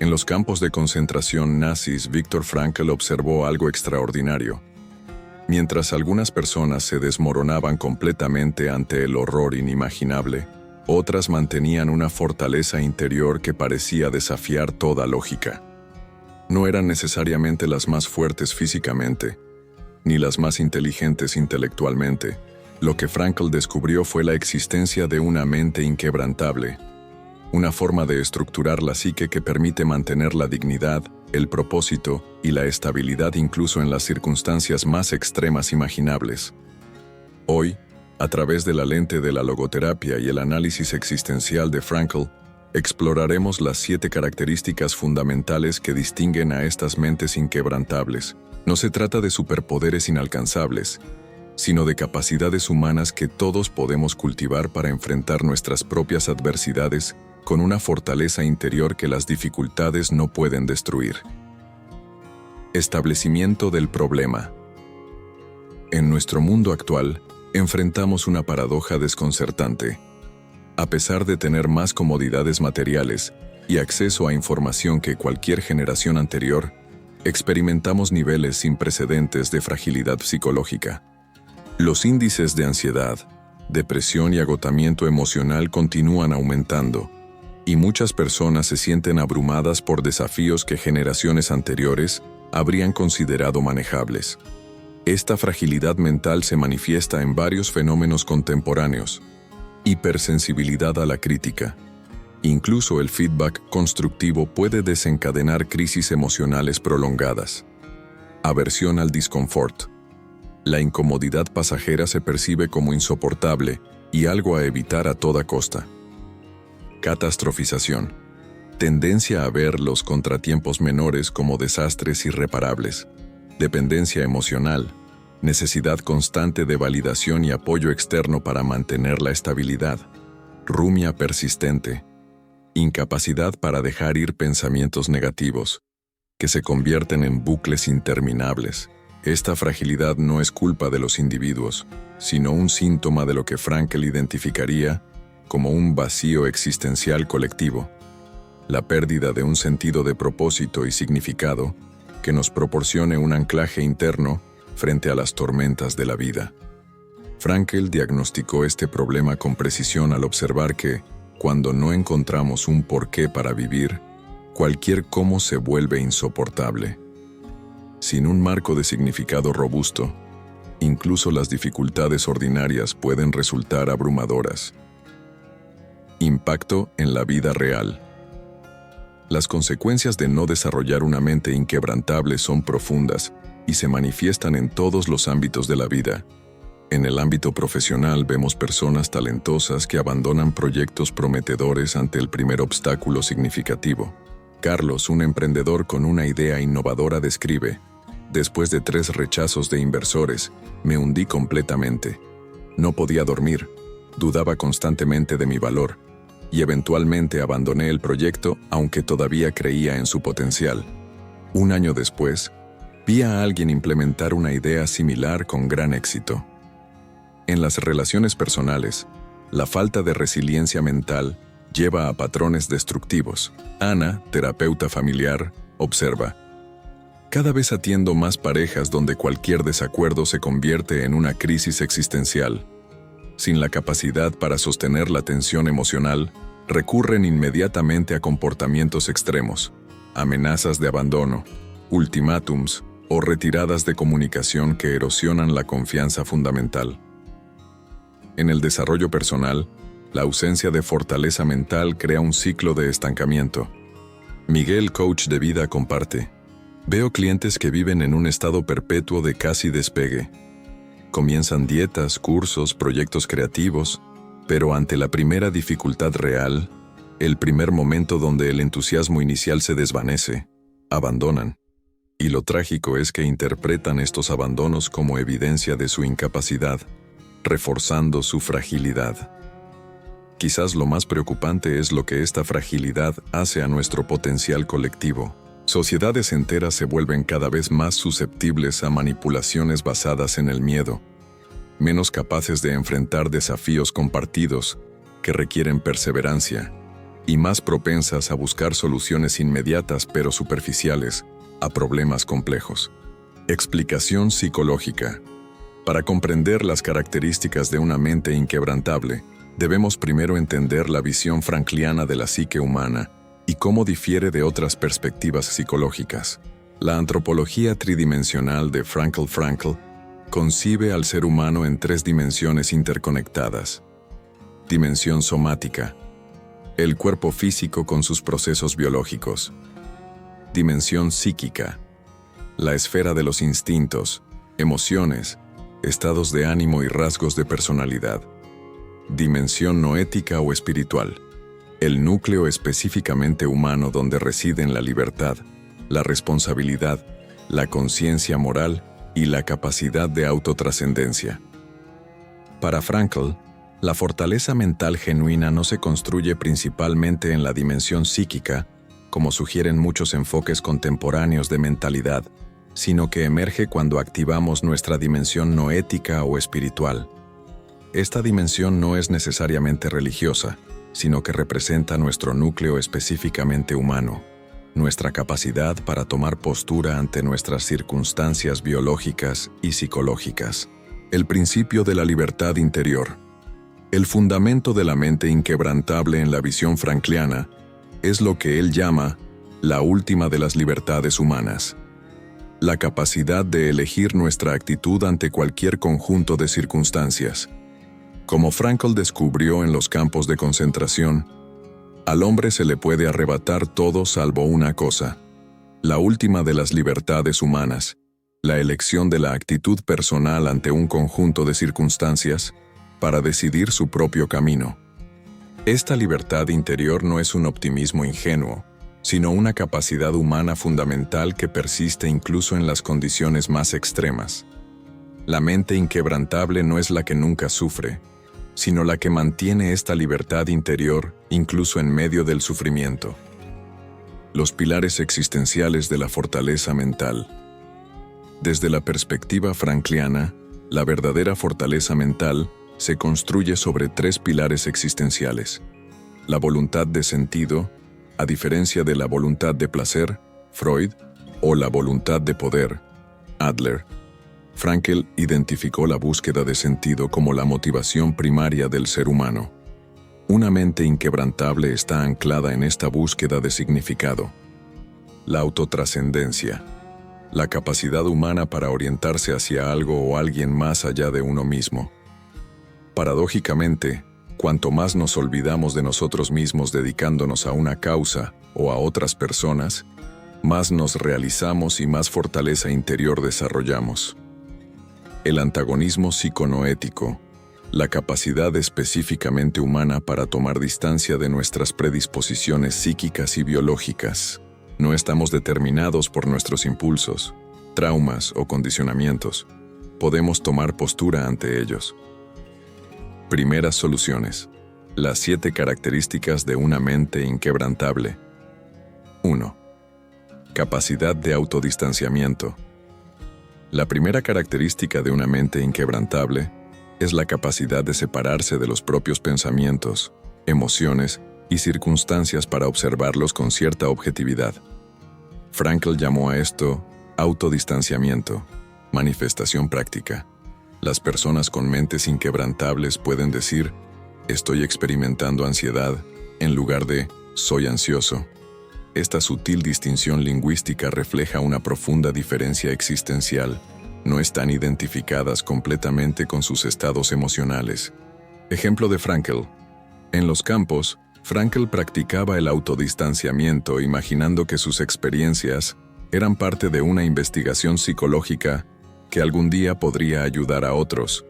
En los campos de concentración nazis, Viktor Frankl observó algo extraordinario. Mientras algunas personas se desmoronaban completamente ante el horror inimaginable, otras mantenían una fortaleza interior que parecía desafiar toda lógica. No eran necesariamente las más fuertes físicamente, ni las más inteligentes intelectualmente. Lo que Frankl descubrió fue la existencia de una mente inquebrantable, una forma de estructurar la psique que permite mantener la dignidad, el propósito y la estabilidad incluso en las circunstancias más extremas imaginables. Hoy, a través de la lente de la logoterapia y el análisis existencial de Frankl, exploraremos las 7 características fundamentales que distinguen a estas mentes inquebrantables. No se trata de superpoderes inalcanzables, sino de capacidades humanas que todos podemos cultivar para enfrentar nuestras propias adversidades con una fortaleza interior que las dificultades no pueden destruir. Establecimiento del problema. En nuestro mundo actual, enfrentamos una paradoja desconcertante. A pesar de tener más comodidades materiales y acceso a información que cualquier generación anterior, experimentamos niveles sin precedentes de fragilidad psicológica. Los índices de ansiedad, depresión y agotamiento emocional continúan aumentando, y muchas personas se sienten abrumadas por desafíos que generaciones anteriores habrían considerado manejables. Esta fragilidad mental se manifiesta en varios fenómenos contemporáneos: hipersensibilidad a la crítica. Incluso el feedback constructivo puede desencadenar crisis emocionales prolongadas. Aversión al disconfort. La incomodidad pasajera se percibe como insoportable y algo a evitar a toda costa. Catastrofización. Tendencia a ver los contratiempos menores como desastres irreparables. Dependencia emocional. Necesidad constante de validación y apoyo externo para mantener la estabilidad. Rumia persistente. Incapacidad para dejar ir pensamientos negativos, que se convierten en bucles interminables. Esta fragilidad no es culpa de los individuos, sino un síntoma de lo que Frankl identificaría como un vacío existencial colectivo, la pérdida de un sentido de propósito y significado que nos proporcione un anclaje interno frente a las tormentas de la vida. Frankl diagnosticó este problema con precisión al observar que, cuando no encontramos un porqué para vivir, cualquier cómo se vuelve insoportable. Sin un marco de significado robusto, incluso las dificultades ordinarias pueden resultar abrumadoras. Impacto en la vida real. Las consecuencias de no desarrollar una mente inquebrantable son profundas y se manifiestan en todos los ámbitos de la vida. En el ámbito profesional vemos personas talentosas que abandonan proyectos prometedores ante el primer obstáculo significativo. Carlos, un emprendedor con una idea innovadora, describe: después de 3 rechazos de inversores, me hundí completamente. No podía dormir, dudaba constantemente de mi valor, y eventualmente abandoné el proyecto aunque todavía creía en su potencial. Un año después, vi a alguien implementar una idea similar con gran éxito. En las relaciones personales, la falta de resiliencia mental lleva a patrones destructivos. Ana, terapeuta familiar, observa: cada vez atiendo más parejas donde cualquier desacuerdo se convierte en una crisis existencial. Sin la capacidad para sostener la tensión emocional, recurren inmediatamente a comportamientos extremos, amenazas de abandono, ultimátums o retiradas de comunicación que erosionan la confianza fundamental. En el desarrollo personal, la ausencia de fortaleza mental crea un ciclo de estancamiento. Miguel, coach de vida, comparte: veo clientes que viven en un estado perpetuo de casi despegue. Comienzan dietas, cursos, proyectos creativos, pero ante la primera dificultad real, el primer momento donde el entusiasmo inicial se desvanece, abandonan. Y lo trágico es que interpretan estos abandonos como evidencia de su incapacidad, reforzando su fragilidad. Quizás lo más preocupante es lo que esta fragilidad hace a nuestro potencial colectivo. Sociedades enteras se vuelven cada vez más susceptibles a manipulaciones basadas en el miedo, menos capaces de enfrentar desafíos compartidos que requieren perseverancia, y más propensas a buscar soluciones inmediatas pero superficiales a problemas complejos. Explicación psicológica. Para comprender las características de una mente inquebrantable, debemos primero entender la visión frankliana de la psique humana y cómo difiere de otras perspectivas psicológicas. La antropología tridimensional de Frankl concibe al ser humano en 3 dimensiones interconectadas. Dimensión somática. El cuerpo físico con sus procesos biológicos. Dimensión psíquica. La esfera de los instintos, emociones, estados de ánimo y rasgos de personalidad. Dimensión noética o espiritual. El núcleo específicamente humano donde residen la libertad, la responsabilidad, la conciencia moral y la capacidad de autotrascendencia. Para Frankl, la fortaleza mental genuina no se construye principalmente en la dimensión psíquica, como sugieren muchos enfoques contemporáneos de mentalidad, sino que emerge cuando activamos nuestra dimensión noética o espiritual. Esta dimensión no es necesariamente religiosa, sino que representa nuestro núcleo específicamente humano, nuestra capacidad para tomar postura ante nuestras circunstancias biológicas y psicológicas. El principio de la libertad interior. El fundamento de la mente inquebrantable en la visión frankliana es lo que él llama la última de las libertades humanas. La capacidad de elegir nuestra actitud ante cualquier conjunto de circunstancias. Como Frankl descubrió en los campos de concentración, al hombre se le puede arrebatar todo salvo una cosa, la última de las libertades humanas, la elección de la actitud personal ante un conjunto de circunstancias para decidir su propio camino. Esta libertad interior no es un optimismo ingenuo, sino una capacidad humana fundamental que persiste incluso en las condiciones más extremas. La mente inquebrantable no es la que nunca sufre, sino la que mantiene esta libertad interior incluso en medio del sufrimiento. Los pilares existenciales de la fortaleza mental. Desde la perspectiva frankliana, la verdadera fortaleza mental se construye sobre 3 pilares existenciales. La voluntad de sentido, a diferencia de la voluntad de placer, Freud, o la voluntad de poder, Adler. Frankl identificó la búsqueda de sentido como la motivación primaria del ser humano. Una mente inquebrantable está anclada en esta búsqueda de significado. La autotrascendencia, la capacidad humana para orientarse hacia algo o alguien más allá de uno mismo. Paradójicamente, cuanto más nos olvidamos de nosotros mismos dedicándonos a una causa o a otras personas, más nos realizamos y más fortaleza interior desarrollamos. El antagonismo psiconoético, la capacidad específicamente humana para tomar distancia de nuestras predisposiciones psíquicas y biológicas. No estamos determinados por nuestros impulsos, traumas o condicionamientos. Podemos tomar postura ante ellos. Primeras soluciones. Las 7 características de una mente inquebrantable. 1. Capacidad de autodistanciamiento. La primera característica de una mente inquebrantable es la capacidad de separarse de los propios pensamientos, emociones y circunstancias para observarlos con cierta objetividad. Frankl llamó a esto autodistanciamiento, manifestación práctica. Las personas con mentes inquebrantables pueden decir, estoy experimentando ansiedad, en lugar de, soy ansioso. Esta sutil distinción lingüística refleja una profunda diferencia existencial. No están identificadas completamente con sus estados emocionales. Ejemplo de Frankl. En los campos, Frankl practicaba el autodistanciamiento imaginando que sus experiencias eran parte de una investigación psicológica que algún día podría ayudar a otros,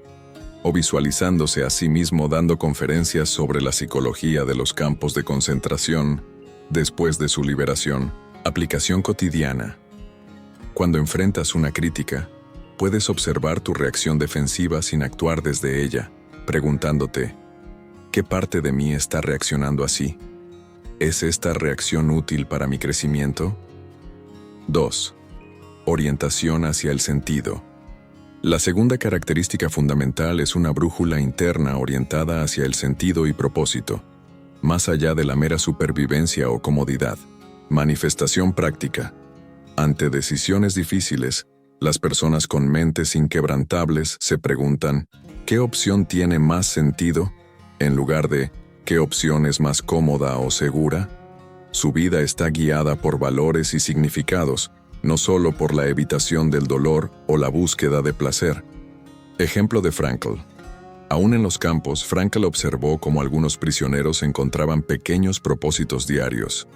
o visualizándose a sí mismo dando conferencias sobre la psicología de los campos de concentración después de su liberación. Aplicación cotidiana. Cuando enfrentas una crítica, puedes observar tu reacción defensiva sin actuar desde ella, preguntándote, ¿qué parte de mí está reaccionando así? ¿Es esta reacción útil para mi crecimiento? 2. Orientación hacia el sentido. La segunda característica fundamental es una brújula interna orientada hacia el sentido y propósito. más allá de la mera supervivencia o comodidad. Manifestación práctica. Ante decisiones difíciles, las personas con mentes inquebrantables se preguntan, ¿qué opción tiene más sentido? En lugar de, ¿qué opción es más cómoda o segura? Su vida está guiada por valores y significados, no solo por la evitación del dolor o la búsqueda de placer. Ejemplo de Frankl. Aún en los campos, Frankl observó cómo algunos prisioneros encontraban pequeños propósitos diarios: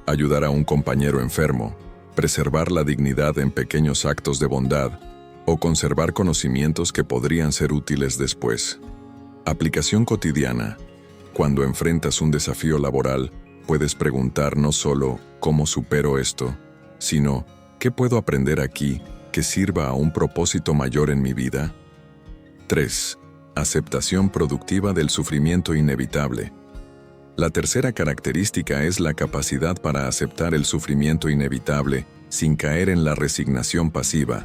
ayudar a un compañero enfermo, preservar la dignidad en pequeños actos de bondad, o conservar conocimientos que podrían ser útiles después. Aplicación cotidiana. Cuando enfrentas un desafío laboral, puedes preguntar no solo ¿cómo supero esto?, sino ¿qué puedo aprender aquí que sirva a un propósito mayor en mi vida? 3. Aceptación productiva del sufrimiento inevitable. La tercera característica es la capacidad para aceptar el sufrimiento inevitable sin caer en la resignación pasiva,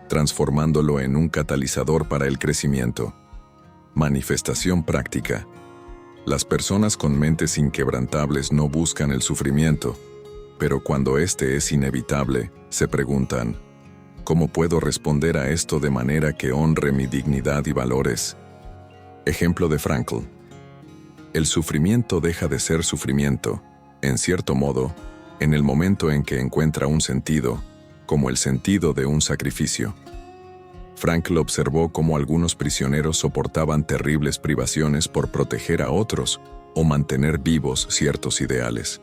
transformándolo en un catalizador para el crecimiento. Manifestación práctica. Las personas con mentes inquebrantables no buscan el sufrimiento, pero cuando éste es inevitable, se preguntan, ¿cómo puedo responder a esto de manera que honre mi dignidad y valores? Ejemplo de Frankl. El sufrimiento deja de ser sufrimiento, en cierto modo, en el momento en que encuentra un sentido, como el sentido de un sacrificio. Frankl observó cómo algunos prisioneros soportaban terribles privaciones por proteger a otros o mantener vivos ciertos ideales.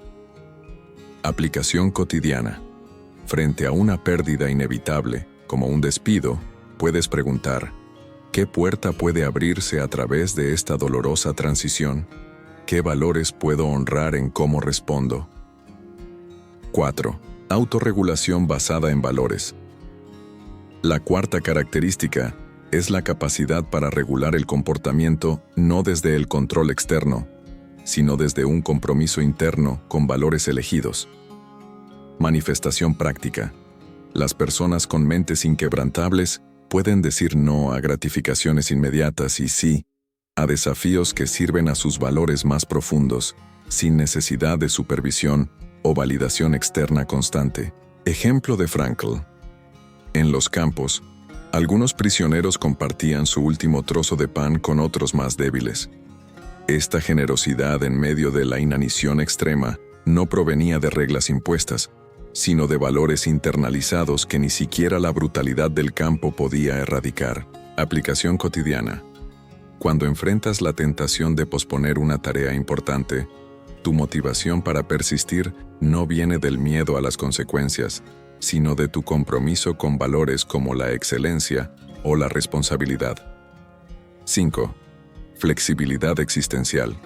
Aplicación cotidiana. Frente a una pérdida inevitable, como un despido, puedes preguntar, ¿qué puerta puede abrirse a través de esta dolorosa transición? ¿Qué valores puedo honrar en cómo respondo? 4. Autorregulación basada en valores. La cuarta característica es la capacidad para regular el comportamiento no desde el control externo, sino desde un compromiso interno con valores elegidos. Manifestación práctica. Las personas con mentes inquebrantables pueden decir no a gratificaciones inmediatas y sí a desafíos que sirven a sus valores más profundos, sin necesidad de supervisión o validación externa constante. Ejemplo de Frankl. En los campos, algunos prisioneros compartían su último trozo de pan con otros más débiles. Esta generosidad en medio de la inanición extrema no provenía de reglas impuestas, sino de valores internalizados que ni siquiera la brutalidad del campo podía erradicar. Aplicación cotidiana. Cuando enfrentas la tentación de posponer una tarea importante, tu motivación para persistir no viene del miedo a las consecuencias, sino de tu compromiso con valores como la excelencia o la responsabilidad. 5. Flexibilidad existencial.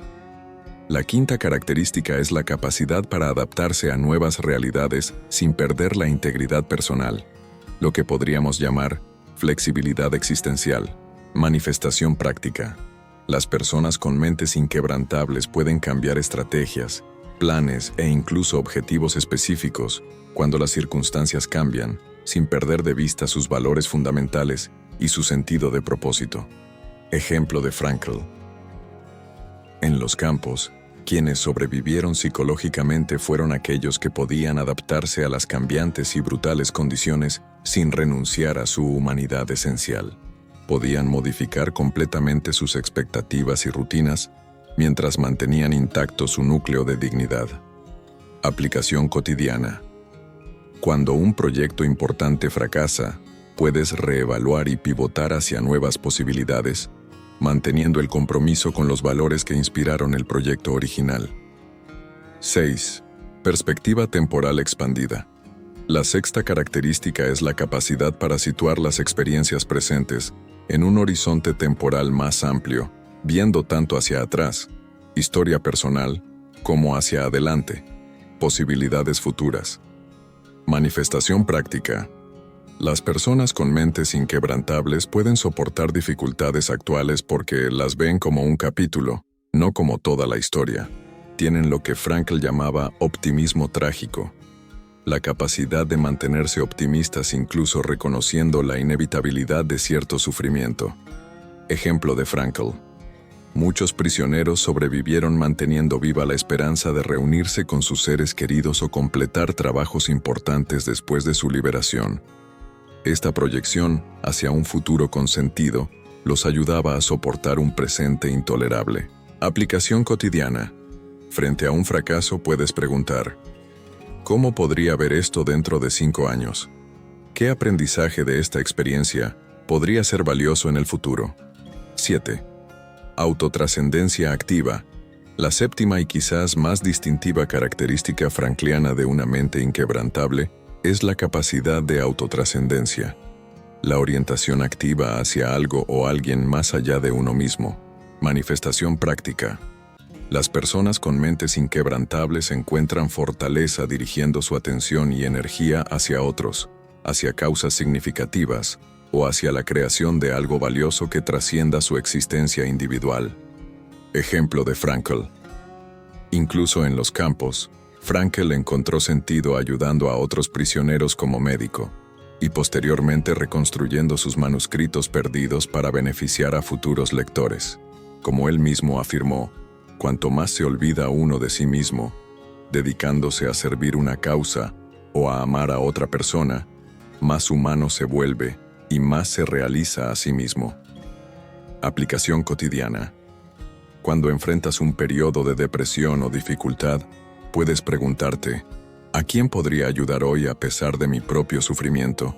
La quinta característica es la capacidad para adaptarse a nuevas realidades sin perder la integridad personal, lo que podríamos llamar flexibilidad existencial. Manifestación práctica. Las personas con mentes inquebrantables pueden cambiar estrategias, planes e incluso objetivos específicos cuando las circunstancias cambian, sin perder de vista sus valores fundamentales y su sentido de propósito. Ejemplo de Frankl. En los campos, quienes sobrevivieron psicológicamente fueron aquellos que podían adaptarse a las cambiantes y brutales condiciones sin renunciar a su humanidad esencial. Podían modificar completamente sus expectativas y rutinas mientras mantenían intacto su núcleo de dignidad. Aplicación cotidiana. Cuando un proyecto importante fracasa, puedes reevaluar y pivotar hacia nuevas posibilidades, manteniendo el compromiso con los valores que inspiraron el proyecto original. 6. Perspectiva temporal expandida. La sexta característica es la capacidad para situar las experiencias presentes en un horizonte temporal más amplio, viendo tanto hacia atrás, historia personal, como hacia adelante, posibilidades futuras. Manifestación práctica. Las personas con mentes inquebrantables pueden soportar dificultades actuales porque las ven como un capítulo, no como toda la historia. Tienen lo que Frankl llamaba optimismo trágico, la capacidad de mantenerse optimistas incluso reconociendo la inevitabilidad de cierto sufrimiento. Ejemplo de Frankl. Muchos prisioneros sobrevivieron manteniendo viva la esperanza de reunirse con sus seres queridos o completar trabajos importantes después de su liberación. Esta proyección hacia un futuro con sentido los ayudaba a soportar un presente intolerable. Aplicación cotidiana. Frente a un fracaso puedes preguntar: ¿cómo podría ver esto dentro de 5 años? ¿Qué aprendizaje de esta experiencia podría ser valioso en el futuro? 7. Autotrascendencia activa. La séptima y quizás más distintiva característica frankliana de una mente inquebrantable es la capacidad de autotrascendencia. La orientación activa hacia algo o alguien más allá de uno mismo. Manifestación práctica. Las personas con mentes inquebrantables encuentran fortaleza dirigiendo su atención y energía hacia otros, hacia causas significativas o hacia la creación de algo valioso que trascienda su existencia individual. Ejemplo de Frankl. Incluso en los campos, Frankl encontró sentido ayudando a otros prisioneros como médico, y posteriormente reconstruyendo sus manuscritos perdidos para beneficiar a futuros lectores. Como él mismo afirmó, cuanto más se olvida uno de sí mismo, dedicándose a servir una causa o a amar a otra persona, más humano se vuelve y más se realiza a sí mismo. Aplicación cotidiana. Cuando enfrentas un periodo de depresión o dificultad, puedes preguntarte: ¿a quién podría ayudar hoy a pesar de mi propio sufrimiento?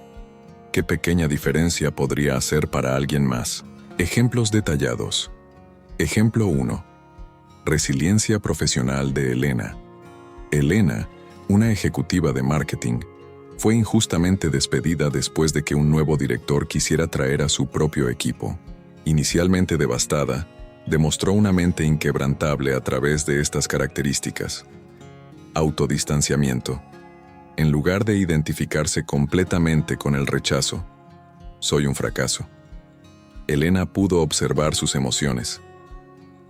¿Qué pequeña diferencia podría hacer para alguien más? Ejemplos detallados. Ejemplo 1. Resiliencia profesional de Elena. Elena, una ejecutiva de marketing, fue injustamente despedida después de que un nuevo director quisiera traer a su propio equipo. Inicialmente devastada, demostró una mente inquebrantable a través de estas características. Autodistanciamiento. En lugar de identificarse completamente con el rechazo, soy un fracaso, Elena pudo observar sus emociones.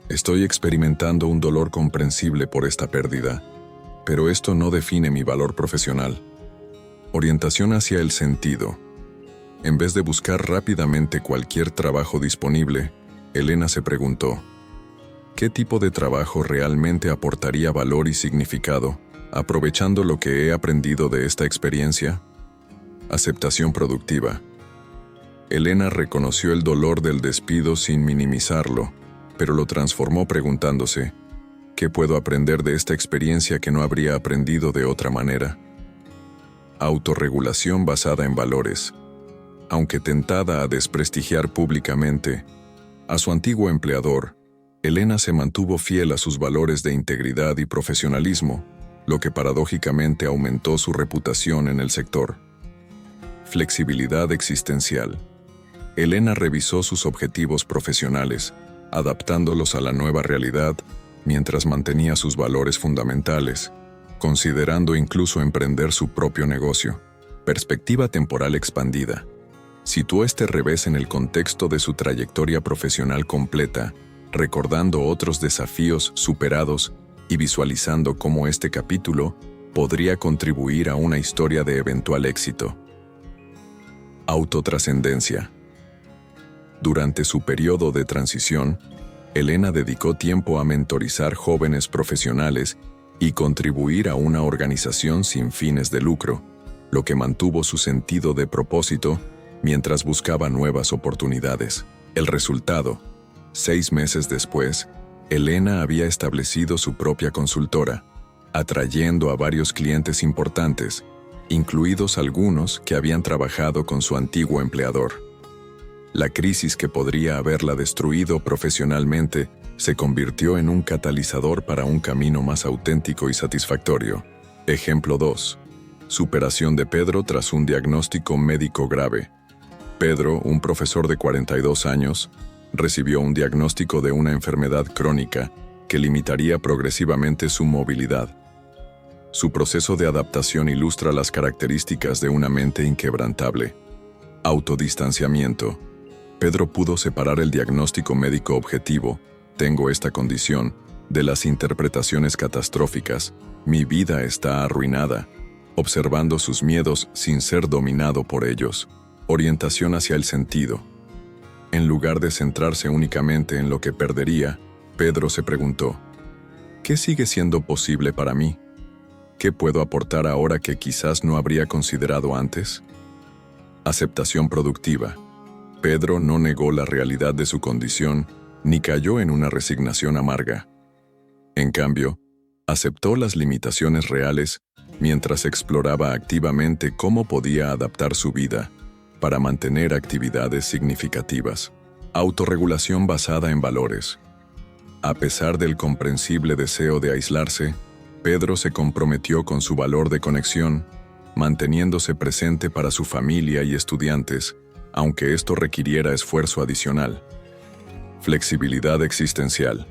Estoy experimentando un dolor comprensible por esta pérdida, pero esto no define mi valor profesional. Orientación hacia el sentido. En vez de buscar rápidamente cualquier trabajo disponible, Elena se preguntó: ¿qué tipo de trabajo realmente aportaría valor y significado, aprovechando lo que he aprendido de esta experiencia? Aceptación productiva. Elena reconoció el dolor del despido sin minimizarlo, pero lo transformó preguntándose: ¿qué puedo aprender de esta experiencia que no habría aprendido de otra manera? Autorregulación basada en valores. Aunque tentada a desprestigiar públicamente a su antiguo empleador, Elena se mantuvo fiel a sus valores de integridad y profesionalismo, lo que paradójicamente aumentó su reputación en el sector. Flexibilidad existencial. Elena revisó sus objetivos profesionales, adaptándolos a la nueva realidad, mientras mantenía sus valores fundamentales, considerando incluso emprender su propio negocio. Perspectiva temporal expandida. Situó este revés en el contexto de su trayectoria profesional completa, recordando otros desafíos superados y visualizando cómo este capítulo podría contribuir a una historia de eventual éxito. Autotrascendencia. Durante su periodo de transición, Elena dedicó tiempo a mentorizar jóvenes profesionales y contribuir a una organización sin fines de lucro, lo que mantuvo su sentido de propósito mientras buscaba nuevas oportunidades. El resultado: 6 meses después, Elena había establecido su propia consultora, atrayendo a varios clientes importantes, incluidos algunos que habían trabajado con su antiguo empleador. La crisis que podría haberla destruido profesionalmente se convirtió en un catalizador para un camino más auténtico y satisfactorio. Ejemplo 2. Superación de Pedro tras un diagnóstico médico grave. Pedro, un profesor de 42 años, recibió un diagnóstico de una enfermedad crónica que limitaría progresivamente su movilidad. Su proceso de adaptación ilustra las características de una mente inquebrantable. Autodistanciamiento. Pedro pudo separar el diagnóstico médico objetivo, tengo esta condición, de las interpretaciones catastróficas, mi vida está arruinada, observando sus miedos sin ser dominado por ellos. Orientación hacia el sentido. En lugar de centrarse únicamente en lo que perdería, Pedro se preguntó, ¿qué sigue siendo posible para mí? ¿Qué puedo aportar ahora que quizás no habría considerado antes? Aceptación productiva. Pedro no negó la realidad de su condición ni cayó en una resignación amarga. En cambio, aceptó las limitaciones reales mientras exploraba activamente cómo podía adaptar su vida para mantener actividades significativas. Autorregulación basada en valores. A pesar del comprensible deseo de aislarse, Pedro se comprometió con su valor de conexión, manteniéndose presente para su familia y estudiantes, aunque esto requiriera esfuerzo adicional. Flexibilidad existencial.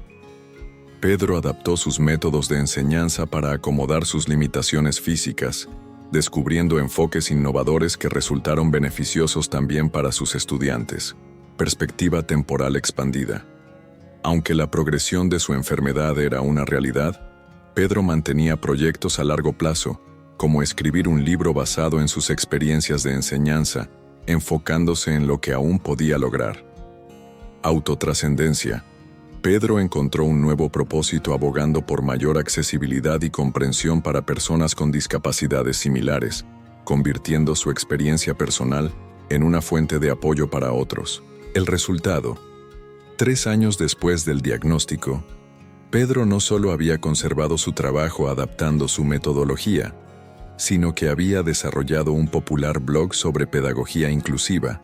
Pedro adaptó sus métodos de enseñanza para acomodar sus limitaciones físicas, descubriendo enfoques innovadores que resultaron beneficiosos también para sus estudiantes. Perspectiva temporal expandida. Aunque la progresión de su enfermedad era una realidad, Pedro mantenía proyectos a largo plazo, como escribir un libro basado en sus experiencias de enseñanza, enfocándose en lo que aún podía lograr. Autotrascendencia. Pedro encontró un nuevo propósito abogando por mayor accesibilidad y comprensión para personas con discapacidades similares, convirtiendo su experiencia personal en una fuente de apoyo para otros. El resultado. 3 años después del diagnóstico, Pedro no solo había conservado su trabajo adaptando su metodología, sino que había desarrollado un popular blog sobre pedagogía inclusiva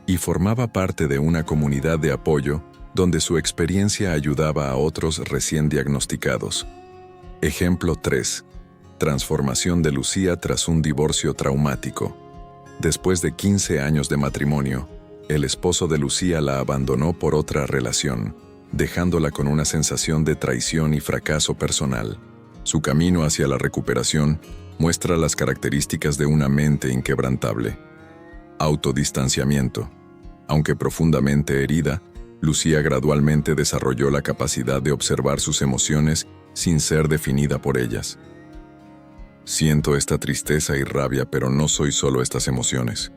y formaba parte de una comunidad de apoyo donde su experiencia ayudaba a otros recién diagnosticados. Ejemplo 3. Transformación de Lucía tras un divorcio traumático. Después de 15 años de matrimonio, el esposo de Lucía la abandonó por otra relación, dejándola con una sensación de traición y fracaso personal. Su camino hacia la recuperación muestra las características de una mente inquebrantable. Autodistanciamiento. Aunque profundamente herida, Lucía gradualmente desarrolló la capacidad de observar sus emociones sin ser definida por ellas. Siento esta tristeza y rabia, pero no soy solo estas emociones.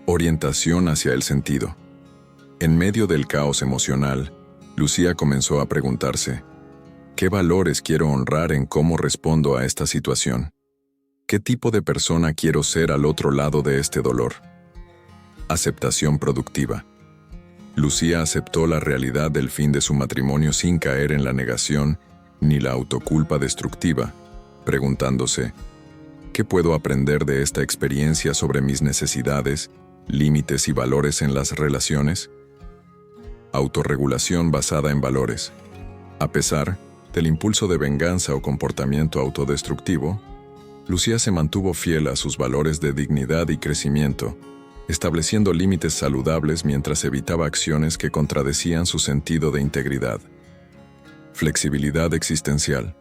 Orientación hacia el sentido. En medio del caos emocional, Lucía comenzó a preguntarse, ¿qué valores quiero honrar en cómo respondo a esta situación? ¿Qué tipo de persona quiero ser al otro lado de este dolor? Aceptación productiva. Lucía aceptó la realidad del fin de su matrimonio sin caer en la negación ni la autoculpa destructiva, preguntándose, ¿qué puedo aprender de esta experiencia sobre mis necesidades, límites y valores en las relaciones? Autorregulación basada en valores. A pesar del impulso de venganza o comportamiento autodestructivo, Lucía se mantuvo fiel a sus valores de dignidad y crecimiento, estableciendo límites saludables mientras evitaba acciones que contradecían su sentido de integridad. Flexibilidad existencial.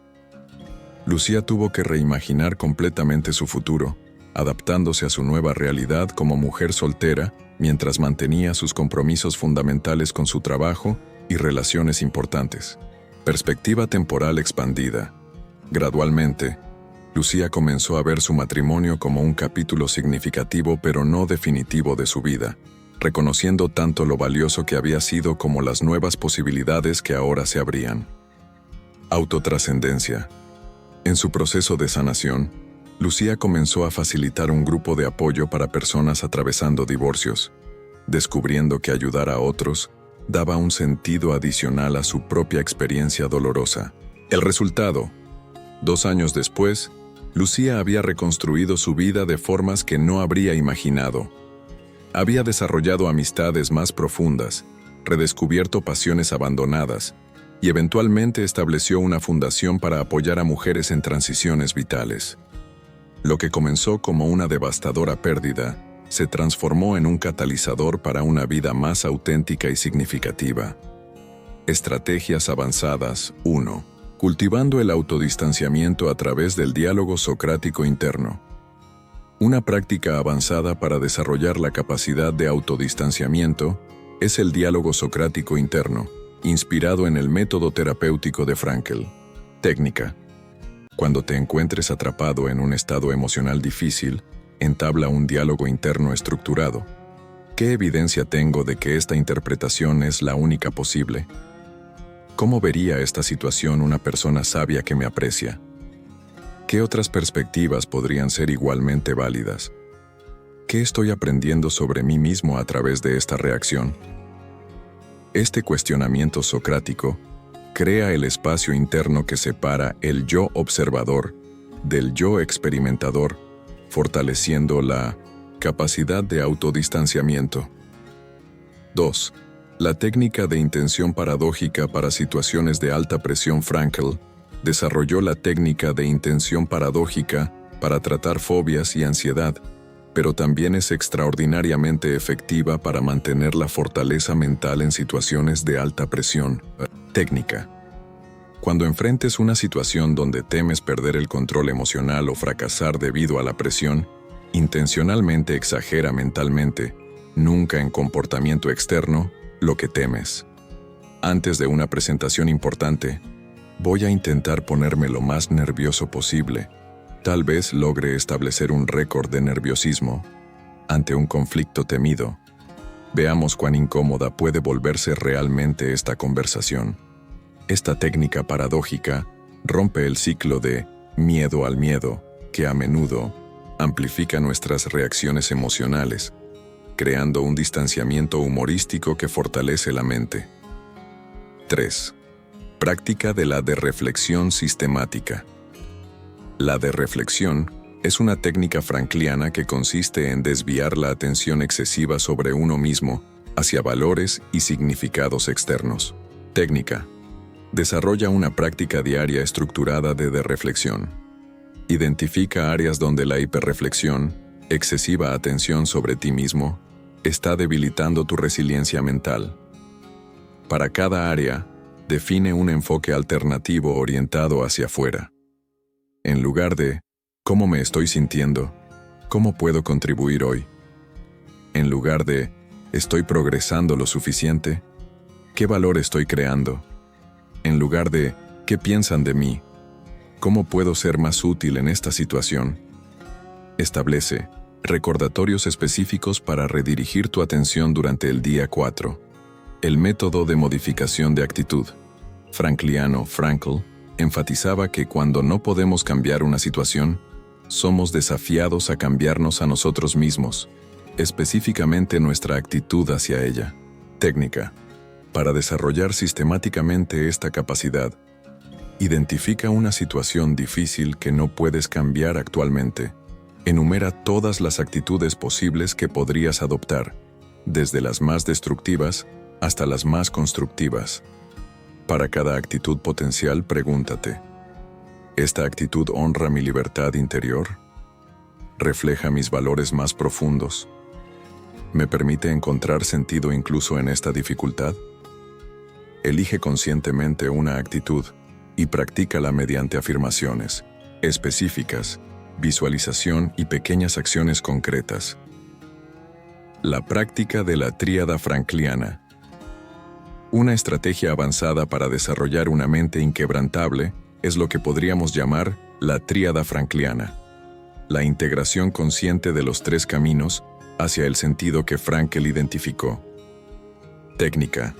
Lucía tuvo que reimaginar completamente su futuro, adaptándose a su nueva realidad como mujer soltera mientras mantenía sus compromisos fundamentales con su trabajo y relaciones importantes. Perspectiva temporal expandida. Gradualmente, Lucía comenzó a ver su matrimonio como un capítulo significativo pero no definitivo de su vida, reconociendo tanto lo valioso que había sido como las nuevas posibilidades que ahora se abrían. Autotrascendencia. En su proceso de sanación, Lucía comenzó a facilitar un grupo de apoyo para personas atravesando divorcios, descubriendo que ayudar a otros daba un sentido adicional a su propia experiencia dolorosa. El resultado. 2 años después, Lucía había reconstruido su vida de formas que no habría imaginado. Había desarrollado amistades más profundas, redescubierto pasiones abandonadas y eventualmente estableció una fundación para apoyar a mujeres en transiciones vitales. Lo que comenzó como una devastadora pérdida se transformó en un catalizador para una vida más auténtica y significativa. Estrategias avanzadas 1. Cultivando el autodistanciamiento a través del diálogo socrático interno. Una práctica avanzada para desarrollar la capacidad de autodistanciamiento es el diálogo socrático interno, inspirado en el método terapéutico de Frankl. Técnica. Cuando te encuentres atrapado en un estado emocional difícil, entabla un diálogo interno estructurado. ¿Qué evidencia tengo de que esta interpretación es la única posible? ¿Cómo vería esta situación una persona sabia que me aprecia? ¿Qué otras perspectivas podrían ser igualmente válidas? ¿Qué estoy aprendiendo sobre mí mismo a través de esta reacción? Este cuestionamiento socrático crea el espacio interno que separa el yo observador del yo experimentador, fortaleciendo la capacidad de autodistanciamiento. 2. La técnica de intención paradójica para situaciones de alta presión. Frankl desarrolló la técnica de intención paradójica para tratar fobias y ansiedad, pero también es extraordinariamente efectiva para mantener la fortaleza mental en situaciones de alta presión. Técnica. Cuando enfrentes una situación donde temes perder el control emocional o fracasar debido a la presión, intencionalmente exagera mentalmente, nunca en comportamiento externo, lo que temes. Antes de una presentación importante, voy a intentar ponerme lo más nervioso posible. Tal vez logre establecer un récord de nerviosismo ante un conflicto temido. Veamos cuán incómoda puede volverse realmente esta conversación. Esta técnica paradójica rompe el ciclo de miedo al miedo, que a menudo amplifica nuestras reacciones emocionales, creando un distanciamiento humorístico que fortalece la mente. 3. Práctica de la derreflexión sistemática. La derreflexión es una técnica frankliana que consiste en desviar la atención excesiva sobre uno mismo hacia valores y significados externos. Técnica. Desarrolla una práctica diaria estructurada de derreflexión. Identifica áreas donde la hiperreflexión, excesiva atención sobre ti mismo, está debilitando tu resiliencia mental. Para cada área, define un enfoque alternativo orientado hacia afuera. En lugar de ¿cómo me estoy sintiendo? ¿Cómo puedo contribuir hoy? En lugar de ¿estoy progresando lo suficiente? ¿Qué valor estoy creando? En lugar de ¿qué piensan de mí? ¿Cómo puedo ser más útil en esta situación? Establece recordatorios específicos para redirigir tu atención durante el día 4. El método de modificación de actitud. Frankl enfatizaba que cuando no podemos cambiar una situación, somos desafiados a cambiarnos a nosotros mismos, específicamente nuestra actitud hacia ella. Técnica. Para desarrollar sistemáticamente esta capacidad, identifica una situación difícil que no puedes cambiar actualmente. Enumera todas las actitudes posibles que podrías adoptar, desde las más destructivas hasta las más constructivas. Para cada actitud potencial, pregúntate: ¿esta actitud honra mi libertad interior? ¿Refleja mis valores más profundos? ¿Me permite encontrar sentido incluso en esta dificultad? Elige conscientemente una actitud y practícala mediante afirmaciones específicas, visualización y pequeñas acciones concretas. La práctica de la tríada frankliana. Una estrategia avanzada para desarrollar una mente inquebrantable es lo que podríamos llamar la tríada frankliana, la integración consciente de los 3 caminos hacia el sentido que Frankl identificó. Técnica.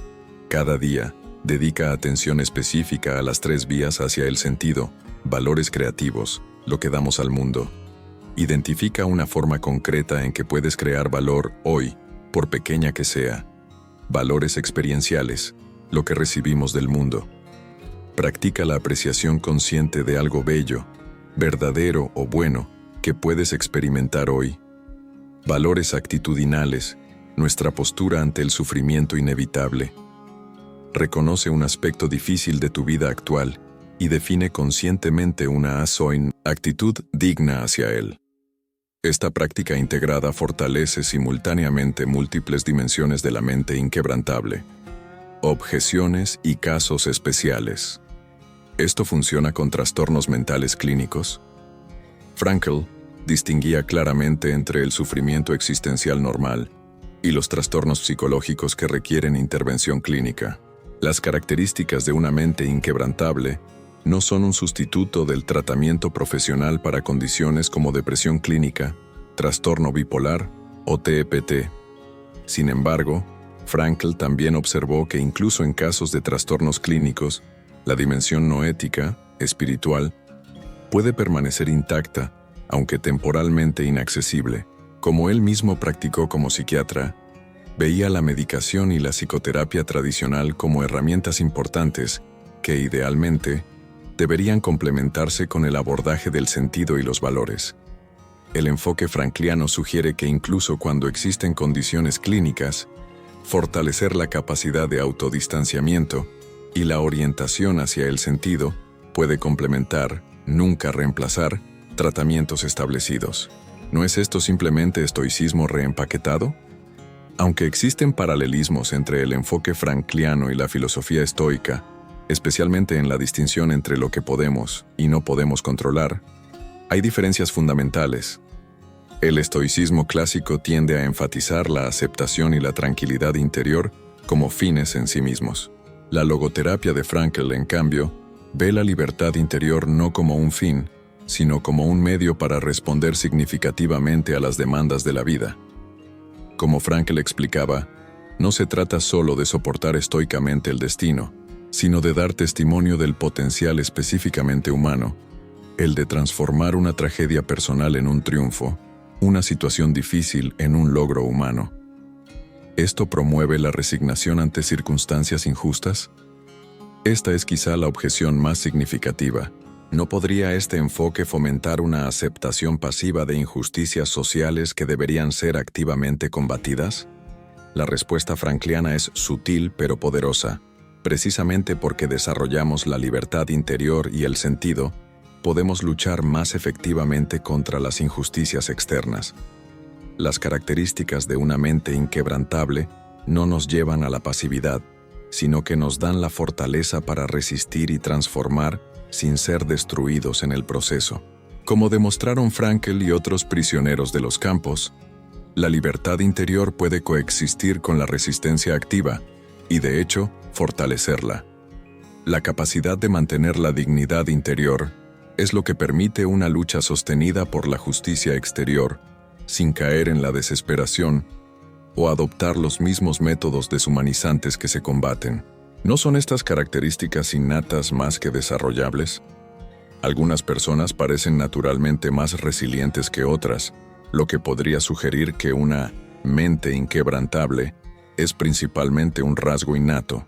Cada día, dedica atención específica a las 3 vías hacia el sentido, valores creativos, lo que damos al mundo. Identifica una forma concreta en que puedes crear valor hoy, por pequeña que sea. Valores experienciales, lo que recibimos del mundo. Practica la apreciación consciente de algo bello, verdadero o bueno que puedes experimentar hoy. Valores actitudinales, nuestra postura ante el sufrimiento inevitable. Reconoce un aspecto difícil de tu vida actual y define conscientemente una actitud digna hacia él. Esta práctica integrada fortalece simultáneamente múltiples dimensiones de la mente inquebrantable. Objeciones y casos especiales. ¿Esto funciona con trastornos mentales clínicos? Frankl distinguía claramente entre el sufrimiento existencial normal y los trastornos psicológicos que requieren intervención clínica. Las características de una mente inquebrantable no son un sustituto del tratamiento profesional para condiciones como depresión clínica, trastorno bipolar o TEPT. Sin embargo, Frankl también observó que incluso en casos de trastornos clínicos, la dimensión no ética, espiritual, puede permanecer intacta, aunque temporalmente inaccesible. Como él mismo practicó como psiquiatra, veía la medicación y la psicoterapia tradicional como herramientas importantes que, idealmente, deberían complementarse con el abordaje del sentido y los valores. El enfoque frankliano sugiere que incluso cuando existen condiciones clínicas, fortalecer la capacidad de autodistanciamiento y la orientación hacia el sentido puede complementar, nunca reemplazar, tratamientos establecidos. ¿No es esto simplemente estoicismo reempaquetado? Aunque existen paralelismos entre el enfoque frankliano y la filosofía estoica, especialmente en la distinción entre lo que podemos y no podemos controlar, hay diferencias fundamentales. El estoicismo clásico tiende a enfatizar la aceptación y la tranquilidad interior como fines en sí mismos. La logoterapia de Frankl, en cambio, ve la libertad interior no como un fin, sino como un medio para responder significativamente a las demandas de la vida. Como Frankl explicaba, no se trata solo de soportar estoicamente el destino, sino de dar testimonio del potencial específicamente humano, el de transformar una tragedia personal en un triunfo, una situación difícil en un logro humano. ¿Esto promueve la resignación ante circunstancias injustas? Esta es quizá la objeción más significativa. ¿No podría este enfoque fomentar una aceptación pasiva de injusticias sociales que deberían ser activamente combatidas? La respuesta frankliana es sutil pero poderosa. Precisamente porque desarrollamos la libertad interior y el sentido, podemos luchar más efectivamente contra las injusticias externas. Las características de una mente inquebrantable no nos llevan a la pasividad, sino que nos dan la fortaleza para resistir y transformar sin ser destruidos en el proceso. Como demostraron Frankl y otros prisioneros de los campos, la libertad interior puede coexistir con la resistencia activa y, de hecho, fortalecerla. La capacidad de mantener la dignidad interior es lo que permite una lucha sostenida por la justicia exterior, sin caer en la desesperación o adoptar los mismos métodos deshumanizantes que se combaten. ¿No son estas características innatas más que desarrollables? Algunas personas parecen naturalmente más resilientes que otras, lo que podría sugerir que una mente inquebrantable es principalmente un rasgo innato.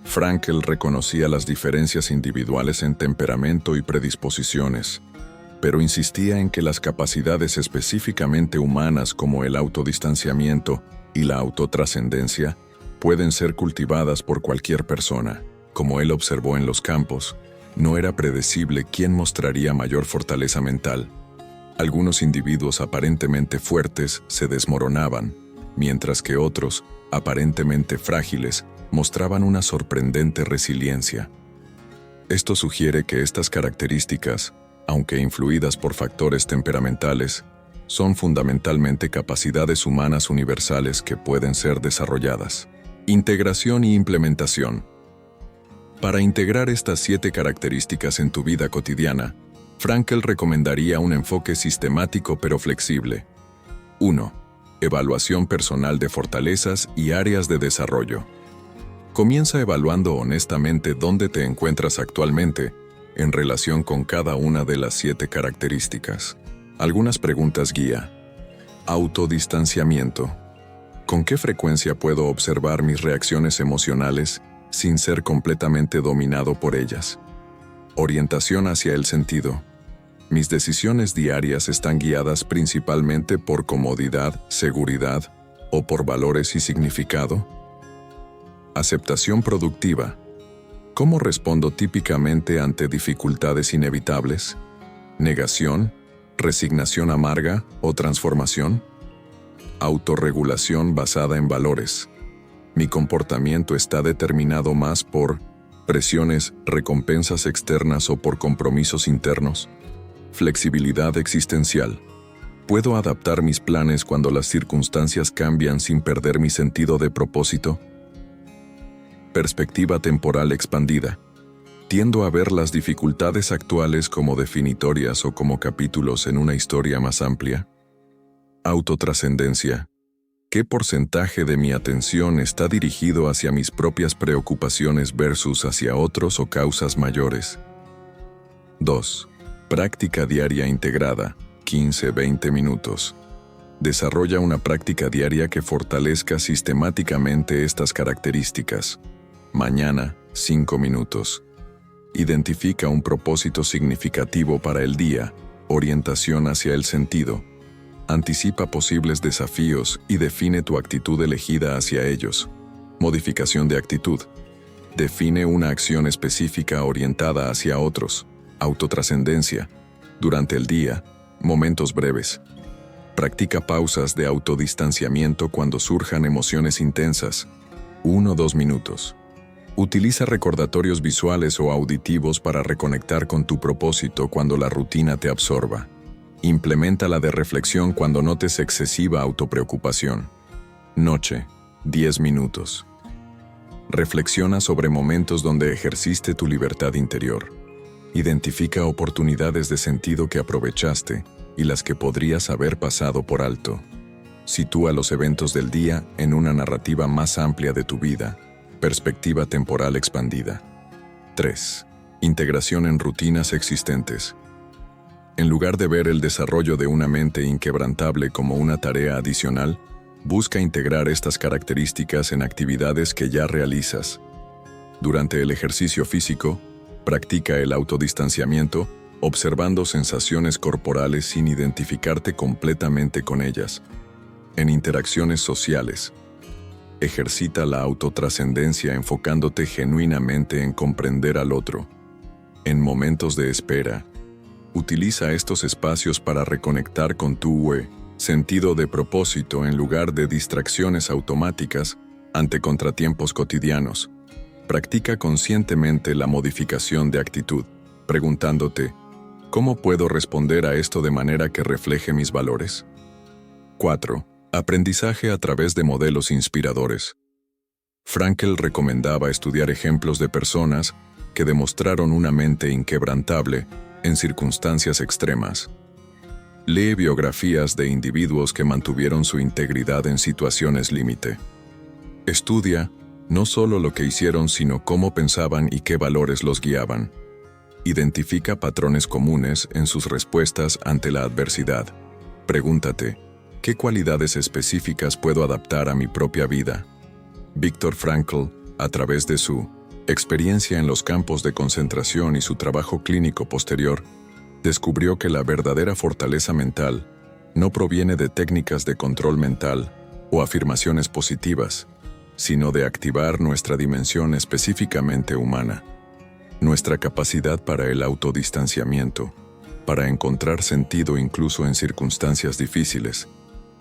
Frankl reconocía las diferencias individuales en temperamento y predisposiciones, pero insistía en que las capacidades específicamente humanas como el autodistanciamiento y la autotrascendencia pueden ser cultivadas por cualquier persona. Como él observó en los campos, no era predecible quién mostraría mayor fortaleza mental. Algunos individuos aparentemente fuertes se desmoronaban, mientras que otros, aparentemente frágiles, mostraban una sorprendente resiliencia. Esto sugiere que estas características, aunque influidas por factores temperamentales, son fundamentalmente capacidades humanas universales que pueden ser desarrolladas. Integración y implementación. Para integrar estas 7 características en tu vida cotidiana, Frankl recomendaría un enfoque sistemático pero flexible. 1. Evaluación personal de fortalezas y áreas de desarrollo. Comienza evaluando honestamente dónde te encuentras actualmente en relación con cada una de las 7 características. Algunas preguntas guía. Autodistanciamiento. ¿Con qué frecuencia puedo observar mis reacciones emocionales sin ser completamente dominado por ellas? Orientación hacia el sentido. Mis decisiones diarias están guiadas principalmente por comodidad, seguridad o por valores y significado. Aceptación productiva. ¿Cómo respondo típicamente ante dificultades inevitables? ¿Negación, resignación amarga o transformación? Autorregulación basada en valores. Mi comportamiento está determinado más por presiones, recompensas externas o por compromisos internos. Flexibilidad existencial. ¿Puedo adaptar mis planes cuando las circunstancias cambian sin perder mi sentido de propósito? Perspectiva temporal expandida. Tiendo a ver las dificultades actuales como definitorias o como capítulos en una historia más amplia. Autotrascendencia. ¿Qué porcentaje de mi atención está dirigido hacia mis propias preocupaciones versus hacia otros o causas mayores? 2. Práctica diaria integrada, 15-20 minutos. Desarrolla una práctica diaria que fortalezca sistemáticamente estas características. Mañana, 5 minutos. Identifica un propósito significativo para el día, orientación hacia el sentido. Anticipa posibles desafíos y define tu actitud elegida hacia ellos. Modificación de actitud. Define una acción específica orientada hacia otros. Autotrascendencia. Durante el día, momentos breves. Practica pausas de autodistanciamiento cuando surjan emociones intensas. 1-2 minutos. Utiliza recordatorios visuales o auditivos para reconectar con tu propósito cuando la rutina te absorba. Implementa la de reflexión cuando notes excesiva autopreocupación. Noche, 10 minutos. Reflexiona sobre momentos donde ejerciste tu libertad interior. Identifica oportunidades de sentido que aprovechaste y las que podrías haber pasado por alto. Sitúa los eventos del día en una narrativa más amplia de tu vida. Perspectiva temporal expandida. 3. Integración en rutinas existentes. En lugar de ver el desarrollo de una mente inquebrantable como una tarea adicional, busca integrar estas características en actividades que ya realizas. Durante el ejercicio físico, practica el autodistanciamiento, observando sensaciones corporales sin identificarte completamente con ellas. En interacciones sociales, ejercita la autotrascendencia enfocándote genuinamente en comprender al otro. En momentos de espera, utiliza estos espacios para reconectar con tu sentido de propósito en lugar de distracciones automáticas ante contratiempos cotidianos. Practica conscientemente la modificación de actitud, preguntándote, ¿cómo puedo responder a esto de manera que refleje mis valores? 4. Aprendizaje a través de modelos inspiradores. Frankl recomendaba estudiar ejemplos de personas que demostraron una mente inquebrantable en circunstancias extremas. Lee biografías de individuos que mantuvieron su integridad en situaciones límite. Estudia no solo lo que hicieron, sino cómo pensaban y qué valores los guiaban. Identifica patrones comunes en sus respuestas ante la adversidad. Pregúntate, ¿qué cualidades específicas puedo adaptar a mi propia vida? Viktor Frankl, a través de su experiencia en los campos de concentración y su trabajo clínico posterior, descubrió que la verdadera fortaleza mental no proviene de técnicas de control mental o afirmaciones positivas, sino de activar nuestra dimensión específicamente humana, nuestra capacidad para el autodistanciamiento, para encontrar sentido incluso en circunstancias difíciles,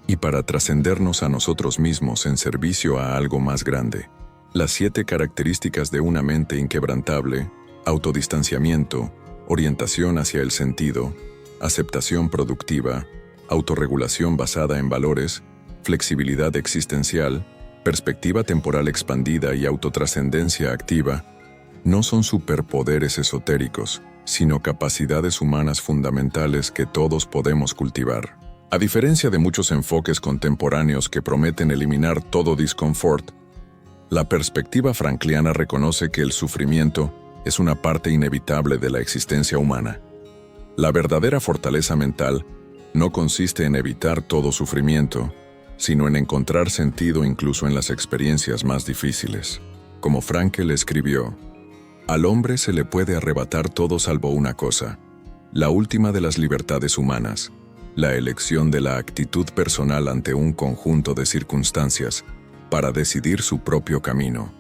y para trascendernos a nosotros mismos en servicio a algo más grande. Las 7 características de una mente inquebrantable: autodistanciamiento, orientación hacia el sentido, aceptación productiva, autorregulación basada en valores, flexibilidad existencial, perspectiva temporal expandida y autotrascendencia activa, no son superpoderes esotéricos, sino capacidades humanas fundamentales que todos podemos cultivar. A diferencia de muchos enfoques contemporáneos que prometen eliminar todo disconfort, la perspectiva frankliana reconoce que el sufrimiento es una parte inevitable de la existencia humana. La verdadera fortaleza mental no consiste en evitar todo sufrimiento, sino en encontrar sentido incluso en las experiencias más difíciles. Como Frankl escribió, al hombre se le puede arrebatar todo salvo una cosa, la última de las libertades humanas, la elección de la actitud personal ante un conjunto de circunstancias para decidir su propio camino.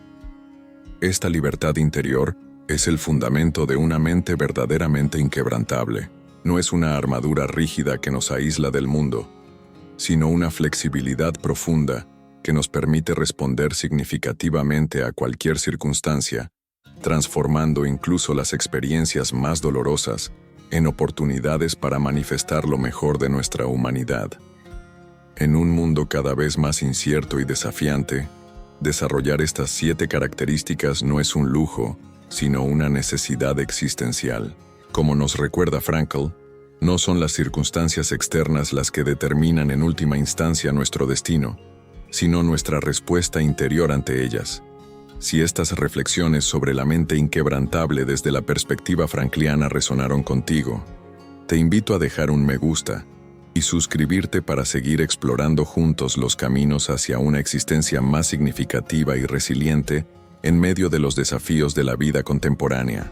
Esta libertad interior es el fundamento de una mente verdaderamente inquebrantable. No es una armadura rígida que nos aísla del mundo, sino una flexibilidad profunda que nos permite responder significativamente a cualquier circunstancia, transformando incluso las experiencias más dolorosas en oportunidades para manifestar lo mejor de nuestra humanidad. En un mundo cada vez más incierto y desafiante, desarrollar estas 7 características no es un lujo, sino una necesidad existencial. Como nos recuerda Frankl, no son las circunstancias externas las que determinan en última instancia nuestro destino, sino nuestra respuesta interior ante ellas. Si estas reflexiones sobre la mente inquebrantable desde la perspectiva frankliana resonaron contigo, te invito a dejar un me gusta y suscribirte para seguir explorando juntos los caminos hacia una existencia más significativa y resiliente en medio de los desafíos de la vida contemporánea.